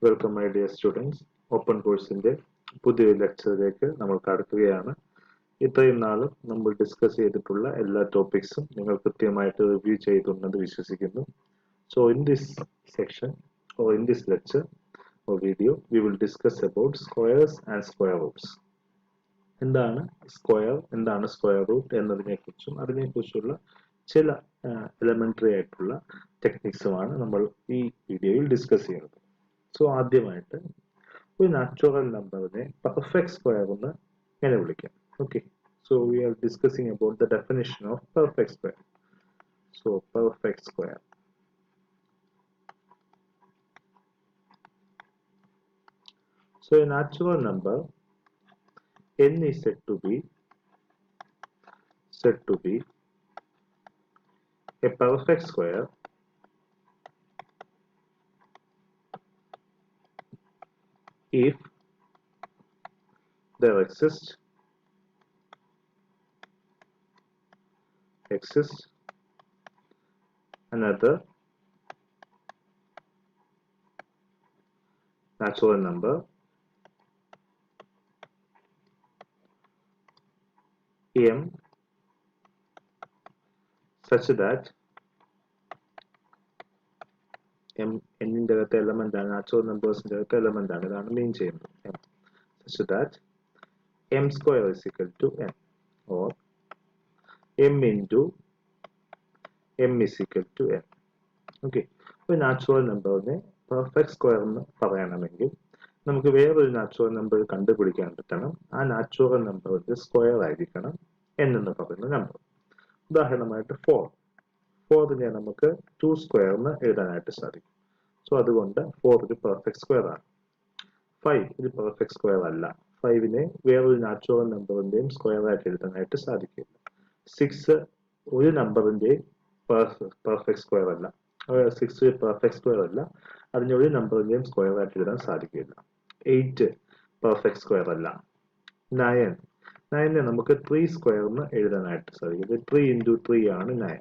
Welcome my dear students. Open കോഴ്സിന്റെ പുതിയൊരു ലെക്ചറിലേക്ക് നമ്മൾ കടക്കുകയാണ്. ഇത്രയും നാളും നമ്മൾ ഡിസ്കസ് ചെയ്തിട്ടുള്ള എല്ലാ ടോപ്പിക്സും നിങ്ങൾ കൃത്യമായിട്ട് റിവ്യൂ ചെയ്തിട്ടുണ്ടെന്ന് വിശ്വസിക്കുന്നു. So in this section or in this lecture or video we will discuss about squares and square roots. എന്താണ് സ്ക്വയർ, എന്താണ് സ്ക്വയർ റൂട്ട് എന്നതിനെക്കുറിച്ചും അതിനെക്കുറിച്ചുള്ള ചില എലമെന്ററി ആയിട്ടുള്ള ടെക്നിക്സുമാണ് നമ്മൾ ഈ വീഡിയോയിൽ ഡിസ്കസ് ചെയ്യുന്നത്. സോ ആദ്യമായിട്ട് ഒരു നാച്ചുറൽ നമ്പറിനെ പെർഫെക്റ്റ് സ്ക്വയർ എന്ന് എങ്ങനെ വിളിക്കാം? Okay, so we R discussing about the definition of perfect square. So perfect square, so a natural number n is said to be a perfect square if there exists another natural number m such that m ന്റെ അകത്തെ element ആണ്, natural നമ്പേഴ്സിന്റെ അകത്തെ element ആണ്, ഇതാണ് മീൻ ചെയ്യുന്നത്. m such that m square is equal to n or m into m is equal to n. Okay, ഒരു natural നമ്പറിനെ perfect square എന്ന് പറയണമെങ്കിൽ നമുക്ക് വേറൊരു നാച്ചുറൽ നമ്പർ കണ്ടുപിടിക്കാൻ പറ്റണം. ആ നാച്ചുറൽ നമ്പറിന്റെ സ്ക്വയർ ആയിരിക്കണം n എന്ന് പറയുന്ന നമ്പർ. ഉദാഹരണമായിട്ട് 4നെ നമുക്ക് 2 സ്ക്വയർ എന്ന് എഴുതാനായിട്ട് സാധിക്കും. സോ അതുകൊണ്ട് 4 ഒരു പെർഫെക്റ്റ് സ്ക്വയർ ആണ്. 5 ഒരു പെർഫെക്റ്റ് സ്ക്വയർ അല്ല. 5നെ വേറൊരു നാച്ചുറൽ നമ്പറിന്റെയും സ്ക്വയർ ആയിട്ട് എഴുതാനായിട്ട് സാധിക്കില്ല. 6 ഒരു നമ്പറിന്റെയും പെർഫെക്റ്റ് സ്ക്വയർ അല്ല. 6 ഒരു പെർഫെക്റ്റ് സ്ക്വയർ അല്ല, അതിനെ ഒരു നമ്പറിന്റെയും സ്ക്വയർ ആയിട്ട് എഴുതാൻ സാധിക്കില്ല. 8 പെർഫെക്റ്റ് സ്ക്വയർ അല്ല. 9നെ നമുക്ക് 3 സ്ക്വയർ എന്ന് എഴുതാനായിട്ട് സാധിക്കും. 3 into 3 ആണ് 9.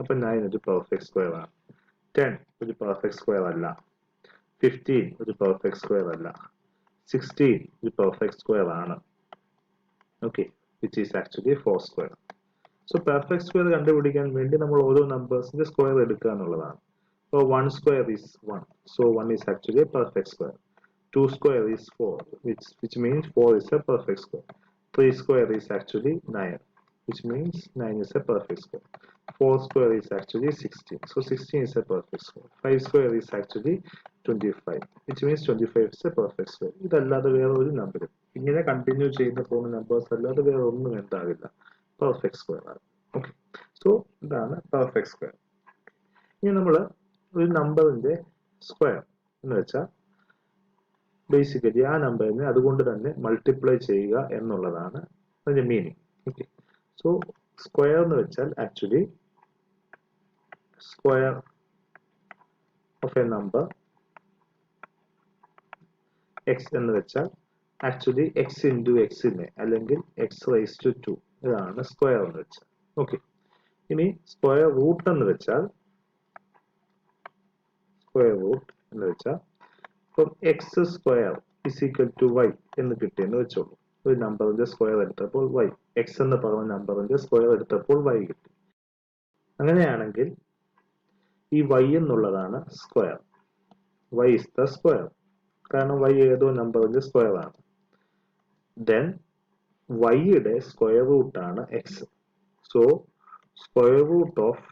അപ്പൊ 9 ഒരു പെർഫെക്റ്റ് സ്ക്വയർ ആണ്. 10 ഒരു പെർഫെക്റ്റ് സ്ക്വയർ അല്ല. 15 ഒരു പെർഫെക്റ്റ് സ്ക്വയർ അല്ല. 16 ഒരു പെർഫെക്റ്റ് സ്ക്വയർ ആണ്. Okay, which is actually 4 square. So perfect square കണ്ടുപിടിക്കാൻ വേണ്ടി നമ്മൾ ഓരോ നമ്പേഴ്സിന്റെ സ്ക്വയർ എടുക്കുക എന്നുള്ളതാണ്. So 1 square is 1. So 1 is actually a perfect square. 2 square is 4, which means 4 is a perfect square. 3 square is actually 9, which means 9 is a perfect square. 4 square is actually 16. So 16 is a perfect square. 5 square is actually 25, which means 25 is a perfect square. ഇതല്ലാതെ വേറെ ഒരു നമ്പറും ഇങ്ങനെ continue ചെയ്യുന്ന പോകുന്ന numbers അല്ലാതെ വേറെ ഒന്നും എന്താവില്ല, പെർഫെക്റ്റ് സ്ക്വയർ ആണ്. ഓക്കെ, സോ ഇതാണ് പെർഫെക്റ്റ് സ്ക്വയർ. ഇനി നമ്മൾ ഒരു നമ്പറിന്റെ സ്ക്വയർ എന്ന് വെച്ചാൽ ബേസിക്കലി ആ നമ്പറിനെ അതുകൊണ്ട് തന്നെ മൾട്ടിപ്ലൈ ചെയ്യുക എന്നുള്ളതാണ് അതിന്റെ മീനിങ്. ഓക്കെ, സോ സ്ക്വയർ എന്ന് വെച്ചാൽ actually square of A number X എന്ന് വെച്ചാൽ ആക്ച്വലി എക്സ് ഇൻറ്റു എക്സിനെ അല്ലെങ്കിൽ എക്സ് റൈസ് ടു 2, ഇതാണ് സ്ക്വയർ എന്ന് വെച്ചാൽ. ഓക്കെ, ഇനി സ്ക്വയർ റൂട്ട് എന്ന് വെച്ചാൽ ഇപ്പം x square is equal to y എന്ന് കിട്ടിയെന്ന് വെച്ചോളൂ. ഒരു നമ്പറിന്റെ സ്ക്വയർ എടുത്തപ്പോൾ വൈ, എക്സ് എന്ന് പറഞ്ഞ നമ്പറിന്റെ സ്ക്വയർ എടുത്തപ്പോൾ വൈ കിട്ടി. അങ്ങനെയാണെങ്കിൽ ഈ വൈ എന്നുള്ളതാണ് square. Y is the square, കാരണം വൈ ഏതോ നമ്പറിന്റെ സ്ക്വയർ ആണ്. ദെൻ വൈയുടെ സ്ക്വയർ റൂട്ട് ആണ് x. So square root of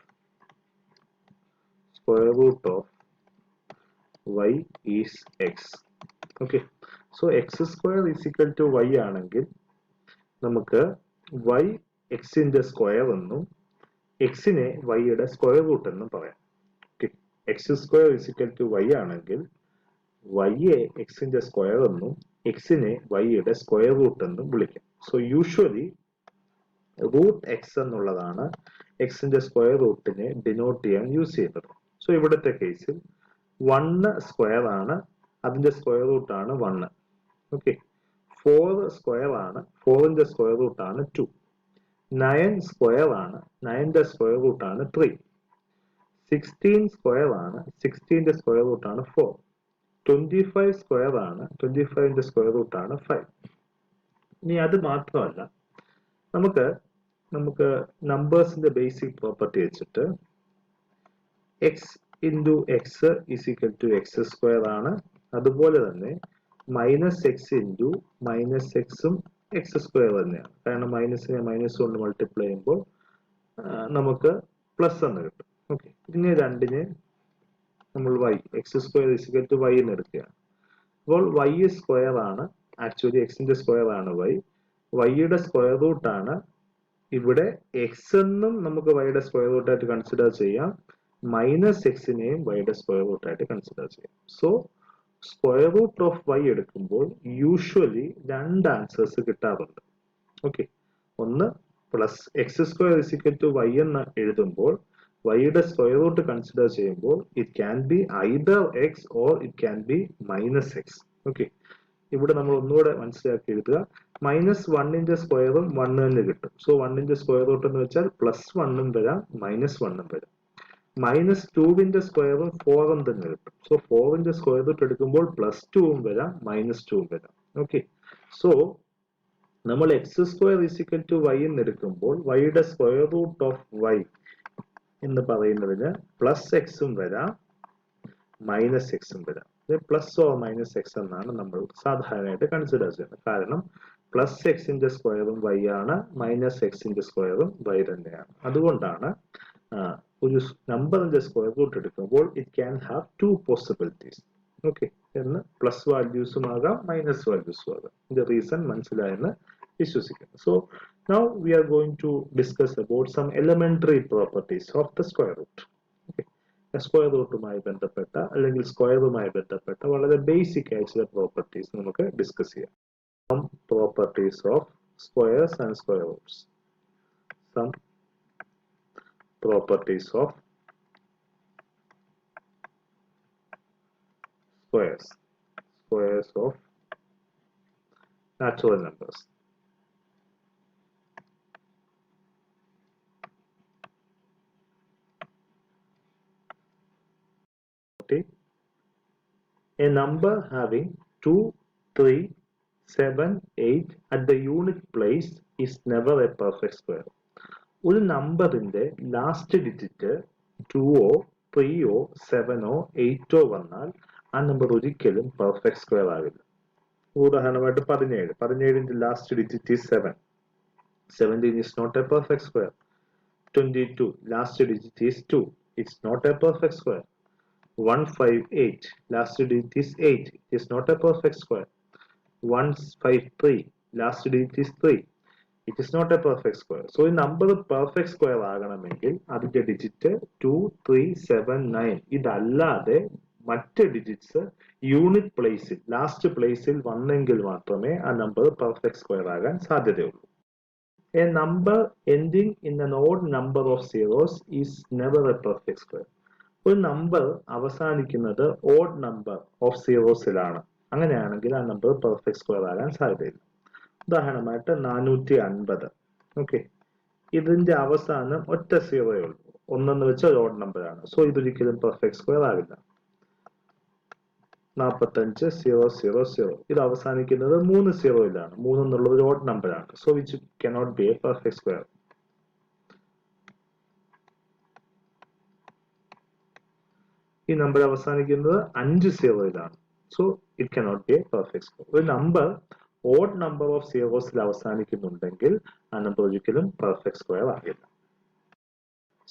y is x. Okay, so x square is equal to y ആണെങ്കിൽ നമുക്ക് y x ന്റെ സ്ക്വയർ എന്നും x നെ y യുടെ സ്ക്വയർ റൂട്ട് എന്നും പറയാം. Okay, x square is equal to y ആണെങ്കിൽ y യെ x ന്റെ സ്ക്വയർ എന്നും x നെ y യുടെ സ്ക്വയർ റൂട്ട് എന്നും വിളിക്കാം. സോ യൂഷ്വലി റൂട്ട് എക്സ് എന്നുള്ളതാണ് എക്സിന്റെ സ്ക്വയർ റൂട്ടിനെ ഡിനോട്ട് ചെയ്യാൻ യൂസ് ചെയ്യുന്നത്. സോ ഇവിടുത്തെ കേസിൽ 1 സ്ക്വയർ ആണ്, അതിന്റെ സ്ക്വയർ റൂട്ട് ആണ് 1. ഓക്കെ, 4 സ്ക്വയർ ആണ്, 4ന്റെ സ്ക്വയർ റൂട്ട് ആണ് 2. 9 സ്ക്വയർ ആണ്, 9ന്റെ സ്ക്വയർ റൂട്ട് ആണ് 3. 16 സ്ക്വയർ ആണ്, 16ന്റെ സ്ക്വയർ റൂട്ട് ആണ് 4. 25 സ്ക്വയർ ആണ് 25ന്റെ സ്ക്വയർ റൂട്ട് ആണ് 5. ഇനി അത് മാത്രമല്ല നമുക്ക് നമ്പേഴ്സിന്റെ ബേസിക് പ്രോപ്പർട്ടി വെച്ചിട്ട് x into x is equal to x square ആണ്. അതുപോലെ തന്നെ മൈനസ് എക്സ് ഇൻറ്റു മൈനസ് എക്സും എക്സ് സ്ക്വയർ തന്നെയാണ്. കാരണം മൈനസിനെ മൈനസ് കൊണ്ട് മൾട്ടിപ്ലൈ ചെയ്യുമ്പോൾ നമുക്ക് പ്ലസ് എന്ന് കിട്ടും. ഓക്കെ, ഇതിനെ രണ്ടിനെ നമ്മൾ y x square is equal to y എന്ന് എടുക്കുകയാണ്. അപ്പോൾ y സ്ക്വയർ ആണ് ആക്ച്വലി എക്സിന്റെ സ്ക്വയർ ആണ് y. യുടെ സ്ക്വയർ റൂട്ട് ആണ് ഇവിടെ എക്സ് എന്നും നമുക്ക് വൈയുടെ സ്ക്വയർ റൂട്ട് ആയിട്ട് കൺസിഡർ ചെയ്യാം, മൈനസ് എക്സിനെയും വൈയുടെ സ്ക്വയർ റൂട്ട് ആയിട്ട് കൺസിഡർ ചെയ്യാം. So square root of y എടുക്കുമ്പോൾ യൂഷ്വലി രണ്ട് ആൻസേഴ്സ് കിട്ടാറുണ്ട്. ഓക്കെ, ഒന്ന് plus x square is equal to y എന്ന് എഴുതുമ്പോൾ വൈയുടെ സ്ക്വയർ റൂട്ട് കൺസിഡർ ചെയ്യുമ്പോൾ it can be either X or it can be minus X. Okay, ഇവിടെ നമ്മൾ ഒന്നുകൂടെ മനസ്സിലാക്കി എഴുതുക. മൈനസ് വണ്ണിന്റെ സ്ക്വയറും 1 തന്നെ കിട്ടും. സോ 1ന്റെ സ്ക്വയർ റൂട്ട് എന്ന് വെച്ചാൽ പ്ലസ് 1ഉം വരാം മൈനസ് 1ഉം വരാം. മൈനസ് 2വിന്റെ സ്ക്വയറും 4ഉം തന്നെ കിട്ടും. സോ 4ന്റെ സ്ക്വയർ റൂട്ട് എടുക്കുമ്പോൾ പ്ലസ് 2ഉം വരാം മൈനസ് 2ഉം വരാം. ഓക്കെ, സോ നമ്മൾ x square is equal to y എന്ന് എടുക്കുമ്പോൾ വൈയുടെ സ്ക്വയർ റൂട്ട് ഓഫ് വൈ എന്ന് പറയുന്നതിന് പ്ലസ് എക്സും വരാം മൈനസ് എക്സും വരാം. പ്ലസ് ഓർ മൈനസ് എക്സ് എന്നാണ് നമ്മൾ സാധാരണയായിട്ട് കൺസിഡർ ചെയ്യുന്നത്. കാരണം പ്ലസ് എക്സിന്റെ സ്ക്വയറും വൈ ആണ്, മൈനസ് എക്സിന്റെ സ്ക്വയറും വൈ തന്നെയാണ്. അതുകൊണ്ടാണ് ഒരു നമ്പറിന്റെ സ്ക്വയർ റൂട്ട് എടുക്കുമ്പോൾ it can have 2 possibilities. Okay, എന്ന് പ്ലസ് വാല്യൂസും ആകാം മൈനസ് വാല്യൂസും ആകാം. ഇതിന്റെ റീസൺ മനസ്സിലായെന്ന് വിശ്വസിക്കുന്നു. So now we are going to discuss about some elementary properties of the square root. Square റൂട്ടുമായി ബന്ധപ്പെട്ട അല്ലെങ്കിൽ സ്ക്വയറുമായി ബന്ധപ്പെട്ട വളരെ ബേസിക് ആയിട്ടുള്ള പ്രോപ്പർട്ടീസ് നമുക്ക് ഡിസ്കസ് ചെയ്യാം. Some properties of squares and square roots. Some properties of squares. Squares of natural numbers. A number having 2, 3, 7, 8 at the unit place is never a perfect square. ഒരു നമ്പറിന്റെ ലാസ്റ്റ് ഡിജിറ്റ് 2ഓ 3ഓ 7ഓ 8ഓ വന്നാൽ ആ നമ്പർ ഒരിക്കലും perfect square ആവില്ല. ഉദാഹരണമായിട്ട് 17ന്റെ last digit is 7. 17 is not a perfect square. 22 last digit is 2. It's not a perfect square. 158 last digit is 8. It is not a perfect square. 153 last digit is 3. It is not a perfect square. So ഈ number perfect square ആകണമെങ്കിൽ അതിന്റെ digit 2, 3, 7, 9 ഇതല്ലാതെ മറ്റ് digits unit പ്ലേസിൽ last പ്ലേസിൽ വന്നെങ്കിൽ മാത്രമേ ആ നമ്പർ പെർഫെക്റ്റ് സ്ക്വയർ ആകാൻ സാധ്യതയുള്ളൂ. A number ending in an odd number of zeros is never a perfect square. ഒരു നമ്പർ അവസാനിക്കുന്നത് ഓഡ് നമ്പർ ഓഫ് സീറോസിലാണ്. അങ്ങനെയാണെങ്കിൽ ആ നമ്പർ പെർഫെക്റ്റ് സ്ക്വയർ ആകാൻ സാധ്യതയില്ല. ഉദാഹരണമായിട്ട് 450. ഓക്കെ, ഇതിന്റെ അവസാനം ഒറ്റ സീറോയേ ഉള്ളൂ. 1 എന്ന് വെച്ചാൽ ഒരു ഓഡ് നമ്പർ ആണ്. സോ ഇതൊരിക്കലും പെർഫെക്റ്റ് സ്ക്വയർ ആകില്ല. 45 0 0 0 ഇത് അവസാനിക്കുന്നത് 3 സീറോയിലാണ്. 3 എന്നുള്ളത് ഒരു ഓഡ് നമ്പർ ആണ്. So which cannot be a perfect square. ഈ നമ്പർ അവസാനിക്കുന്നത് 5 സീറോയിലാണ്. So it cannot be a perfect square. ഒരു നമ്പർ ഓഡ് നമ്പർ ഓഫ് സീറോസിൽ അവസാനിക്കുന്നുണ്ടെങ്കിൽ ആ നമ്പർ ഒരിക്കലും പെർഫെക്റ്റ് സ്ക്വയർ ആകില്ല.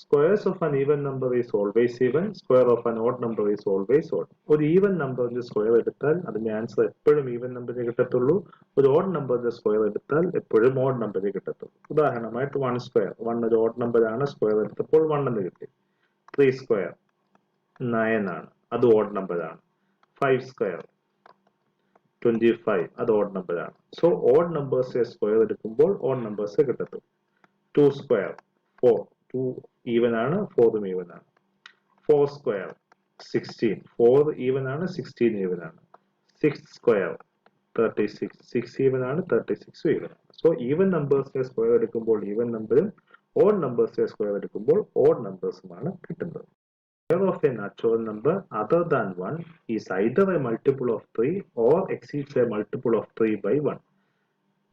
Squares of an even number is always even. Square of an odd number is always odd. ഒരു ഈവൻ നമ്പറിന്റെ സ്ക്വയർ എടുത്താൽ അതിന്റെ ആൻസർ എപ്പോഴും ഈവൻ നമ്പറിനെ കിട്ടത്തുള്ളൂ. ഒരു ഓഡ് നമ്പറിന്റെ സ്ക്വയർ എടുത്താൽ എപ്പോഴും ഓഡ് നമ്പറിനെ കിട്ടത്തുള്ളൂ. ഉദാഹരണമായിട്ട് 1 സ്ക്വയർ. 1 ഒരു ഓഡ് നമ്പർ ആണ്. സ്ക്വയർ എടുത്തപ്പോൾ 1 എന്ന് കിട്ടി. 3 സ്ക്വയർ 9 ആണ്, അത് ഓഡ് നമ്പർ ആണ്. 5 സ്ക്വയർ 25 അത് ഓഡ് നമ്പർ ആണ്. സോ ഓഡ് നമ്പേഴ്സ് സ്ക്വയർ എടുക്കുമ്പോൾ ഓഡ് നമ്പേഴ്സ് കിട്ടത്തുള്ളൂ. 2 സ്ക്വയർ 4 2 ഈവൻ ആണ്, 4ഉം ഈവൻ ആണ്. 4 സ്ക്വയർ 16 4 ഈവൻ ആണ്, 16 ഈവൻ ആണ്. 6 സ്ക്വയർ 36 6 ഈവൻ ആണ്, 36 ഈവൻ ആണ്. സോ ഈവൻ നമ്പേഴ്സിനെ സ്ക്വയർ എടുക്കുമ്പോൾ ഈവൻ നമ്പറും ഓഡ് നമ്പേഴ്സിനെ സ്ക്വയർ എടുക്കുമ്പോൾ ഓഡ് നമ്പേഴ്സുമാണ് കിട്ടുന്നത്. square of a natural number other than 1 is either a multiple of 3 or exceeds a multiple of 3 by 1.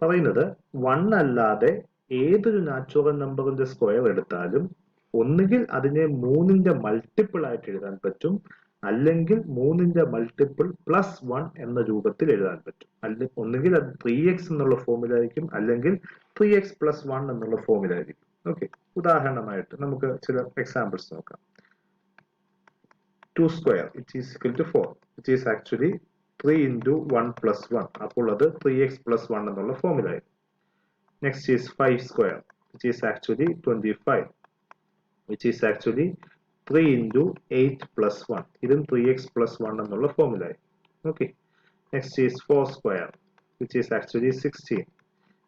പറയുന്നത് 1 അല്ലാതെ ഏതൊരു നാച്ചുറൽ നമ്പറിന്റെ സ്ക്വയർ എടുത്താലും ഒന്നുകിൽ അതിനെ 3ന്റെ മൾട്ടിപ്പിൾ ആയിട്ട് എഴുതാൻ പറ്റും, അല്ലെങ്കിൽ 3ന്റെ മൾട്ടിപ്പിൾ പ്ലസ് 1 എന്ന രൂപത്തിൽ എഴുതാൻ പറ്റും. ഒന്നുകിൽ അത് 3x എന്നുള്ള ഫോമിലായിരിക്കും, അല്ലെങ്കിൽ 3x പ്ലസ് 1 എന്നുള്ള ഫോമിലായിരിക്കും. ഓക്കെ, ഉദാഹരണമായിട്ട് നമുക്ക് ചില എക്സാമ്പിൾസ് നോക്കാം. 2 square which is equal to 4, which is actually 3 into 1 plus 1. അപ്പോൾ അത് 3x plus 1 എന്നുള്ള ഫോമിലായി. Next is 5 square, which is actually 25, which is actually 3 into 8 plus 1. ഇതും 3x plus 1 എന്നുള്ള ഫോമിലായി. Okay. Next is 4 square, which is actually 16,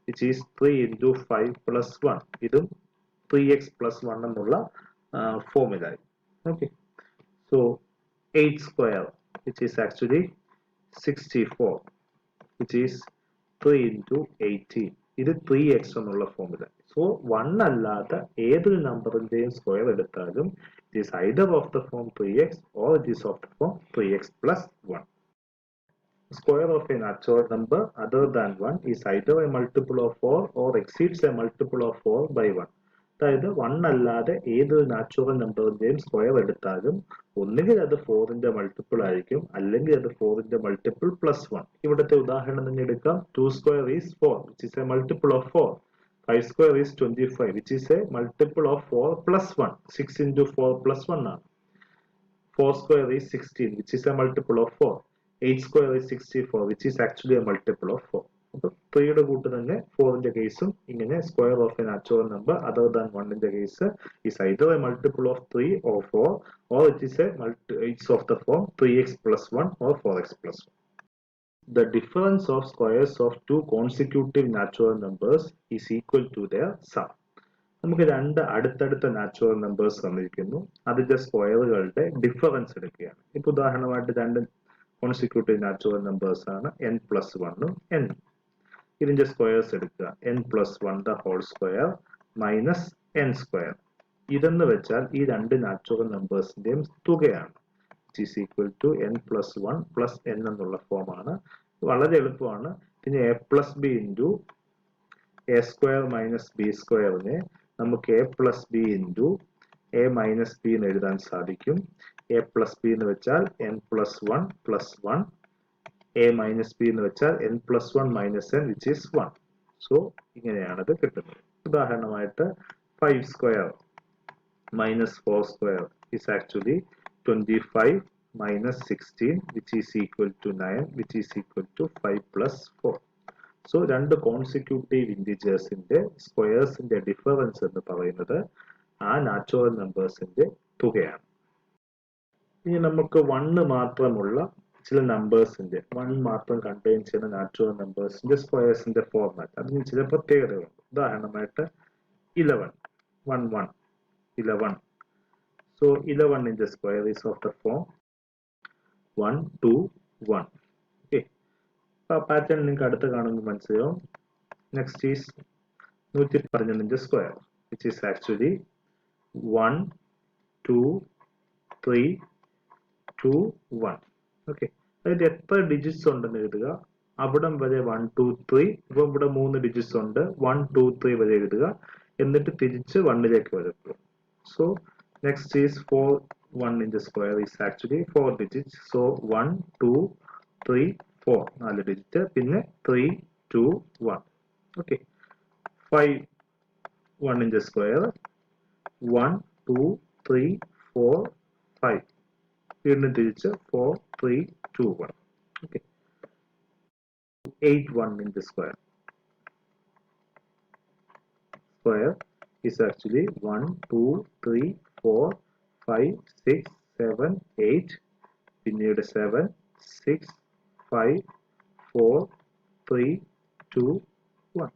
which is 3 into 5 plus 1. ഇതും 3x plus 1 എന്നുള്ള ഫോമിലായി. Okay. So 8 square, which is actually 64, which is 3 into 18. ഇത് 3x എന്നുള്ള ഫോമില. So 1 അല്ലാത്ത ഏതൊരു നമ്പറിന്റെയും square എടുത്താലും it is either of the form 3x or it is of the form 3x plus 1. Square of a natural number other than 1 is either a multiple of 4 or exceeds a multiple of 4 by 1. അതായത് 1 അല്ലാതെ ഏതൊരു natural നമ്പറിന്റെയും square എടുത്താലും ഒന്നുകിൽ അത് 4ന്റെ multiple ആയിരിക്കും, അല്ലെങ്കിൽ അത് 4ന്റെ multiple plus 1. ഇവിടുത്തെ ഉദാഹരണം തന്നെ എടുക്കാം. 2 square is 4, which is a multiple of 4. 5 square is 25, which is a multiple of 4 plus 1. 6 into 4 plus 1 ആണ്. 4 square is 16, which is a multiple of 4. 8 square is 64, which is actually a multiple of 4. അപ്പോൾ 3യുടെ കൂട്ട് തന്നെ 4ന്റെ കേസും ഇങ്ങനെ square of a natural number other than 1ന്റെ case is either a multiple of 3 or 4 or it is it's of the form 3x plus 1 or 4x plus 1. The difference of squares of two consecutive natural numbers is equal to their sum. നമുക്ക് രണ്ട് അടുത്തടുത്ത natural numbers തന്നിരിക്കുന്നു, അതിന്റെ സ്ക്വയറുകളുടെ difference എടുക്കുകയാണ്. ഇപ്പൊ ഉദാഹരണമായിട്ട് രണ്ട് consecutive natural numbers ആണ് n plus 1 n. ഇതിന്റെ സ്ക്വയേഴ്സ് എടുക്കുക. n plus 1 the whole square minus n square. ഇതെന്ന് വെച്ചാൽ ഈ രണ്ട് നാച്ചുറൽ നമ്പേഴ്സിന്റെയും തുകയാണ്. which is equal to n plus 1 plus n എന്നുള്ള ഫോമാണ്. വളരെ എളുപ്പമാണ്. പിന്നെ a plus b into a square minus b squareനെ നമുക്ക് a plus b into a minus b എന്ന് എഴുതാൻ സാധിക്കും. a plus b എന്ന് വെച്ചാൽ n plus 1 plus 1, a minus b എന്ന് വെച്ചാൽ n plus 1 minus n, which is 1. So ഇങ്ങനെയാണത് കിട്ടുന്നത്. ഉദാഹരണമായിട്ട് 5 square minus 4 square is actually 25 minus 16, which is equal to 9, which is equal to 5 plus 4. So രണ്ട് consecutive ഇൻഡിജേഴ്സിന്റെ സ്ക്വയേഴ്സിന്റെ difference എന്ന് പറയുന്നത് ആ natural നമ്പേഴ്സിന്റെ തുകയാണ്. ഇനി നമുക്ക് 1 മാത്രമുള്ള ചില നമ്പേഴ്സിന്റെ 1 മാത്രം കണ്ടെയ്ൻ ചെയ്യുന്ന നാച്ചുറൽ നമ്പേഴ്സിന്റെ സ്ക്വയേഴ്സിന്റെ ഫോർമാറ്റ്, അതിന് ചില പ്രത്യേകതകളുണ്ട്. ഉദാഹരണമായിട്ട് 11 1 1 11. So 11 in the square is of the form 1 2 1. Okay, pattern നിങ്ങൾക്ക് അടുത്ത് കാണുമ്പോൾ മനസ്സിലാവും. Next is 115 square, which is actually 1 2 3 2 1. Okay, അതായത് എത്ര ഡിജിറ്റ്സ് ഉണ്ടെന്ന് എഴുതുക, അവിടം വരെ 1 2 3, ഇപ്പൊ ഇവിടെ 3 ഡിജിറ്റ്സ് ഉണ്ട്, 1 2 3 വരെ എഴുതുക, എന്നിട്ട് തിരിച്ച് 1ലേക്ക് വരക്കുക. So next is 4 1 in the square is actually 4 digits. So 1 2 3 4 4 digit, പിന്നെ 3 2 1. ഓക്കെ, 5 1 in the square 1 2 3 4 5, വീണ്ടും തിരിച്ച് 4 3 2 1. Okay, 8 1 in the square is actually 1 2 3 4 5 6 7 8, പിന്നീട് 7 6 5 4 3 2 1.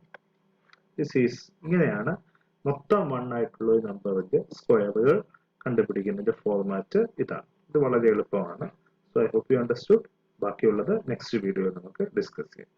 ദിസ് ഈസ് ഇങ്ങനെയാണ് മൊത്തം 1 ആയിട്ടുള്ള ഒരു നമ്പറിന്റെ സ്ക്വയറുകൾ കണ്ടുപിടിക്കുന്നതിന്റെ ഫോർമാറ്റ് ഇതാണ്. ഇത് വളരെ എളുപ്പമാണ്. So I hope you understood. ബാക്കിയുള്ളത് നെക്സ്റ്റ് വീഡിയോയിൽ നമുക്ക് ഡിസ്കസ് ചെയ്യാം.